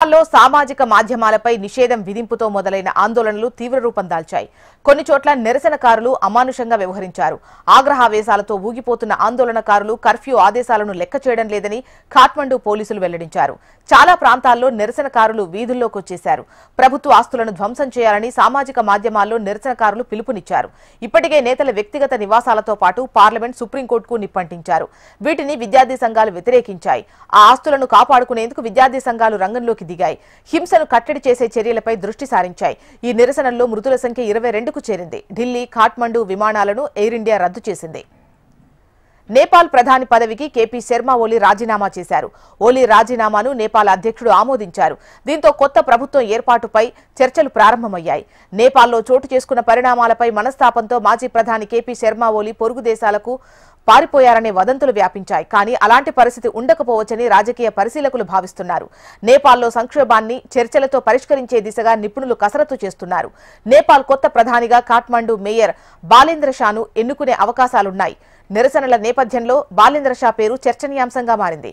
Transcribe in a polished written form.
లో సామాజిక మాధ్యమాలపై నిషేధం విధింపుతో మొదలైన ఆందోళనలు తీవ్ర రూపం దాల్చాయి. కొన్ని చోట్ల నిరసనకారులు అమానుషంగా వ్యవహరించారు. ఆగ్రహావేశాలతో ఊగిపోతున్న ఆందోళనకారులు కర్ఫ్యూ ఆదేశాలను లెక్క చేయడం లేదని ఖాట్మండు పోలీసులు వెల్లడించారు. చాలా ప్రాంతాల్లో నిరసనకారులు వీధుల్లోకి వచ్చేశారు. ప్రభుత్వ ఆస్తులను ధ్వంసం చేయాలని సామాజిక మాధ్యమాల్లో నిరసనకారులు పిలుపునిచ్చారు. ఇప్పటికే నేతల వ్యక్తిగత నివాసాలతో పాటు పార్లమెంట్, సుప్రీంకోర్టుకు నిప్పంటించారు. వీటిని విద్యార్థి సంఘాలు వ్యతిరేకించాయి. ఆ ఆస్తులను కాపాడుకునేందుకు విద్యార్థి సంఘాలు రంగంలోకి దిగాయి. హింసను కట్టడి చేసే చర్యలపై దృష్టి సారించాయి. ఈ నిరసనల్లో మృతుల సంఖ్య 22కు చేరింది. ఢిల్లీ, ఖాట్మండు విమానాలను ఎయిర్ ఇండియా రద్దు చేసింది. నేపాల్ ప్రధాని పదవికి కేపీ శర్మ ఓలీ రాజీనామా చేశారు. ఓలీ రాజీనామాను నేపాల్ అధ్యక్షుడు ఆమోదించారు. దీంతో కొత్త ప్రభుత్వం ఏర్పాటుపై చర్చలు ప్రారంభమయ్యాయి. నేపాల్లో చోటు చేసుకున్న పరిణామాలపై మనస్తాపంతో మాజీ ప్రధాని కేపీ శర్మ ఓలీ పొరుగు దేశాలకు పారిపోయారనే వదంతులు వ్యాపించాయి. కానీ అలాంటి పరిస్థితి ఉండకపోవచ్చని రాజకీయ పరిశీలకులు భావిస్తున్నారు. నేపాల్లో సంక్షోభాన్ని చర్చలతో పరిష్కరించే దిశగా నిపుణులు కసరత్తు చేస్తున్నారు. నేపాల్ కొత్త ప్రధానిగా ఖాట్మండు మేయర్ బాలేంద్ర షాను ఎన్నుకునే అవకాశాలున్నాయి. నిరసనల నేపథ్యంలో బాలేంద్ర షా పేరు చర్చనీయాంశంగా మారింది.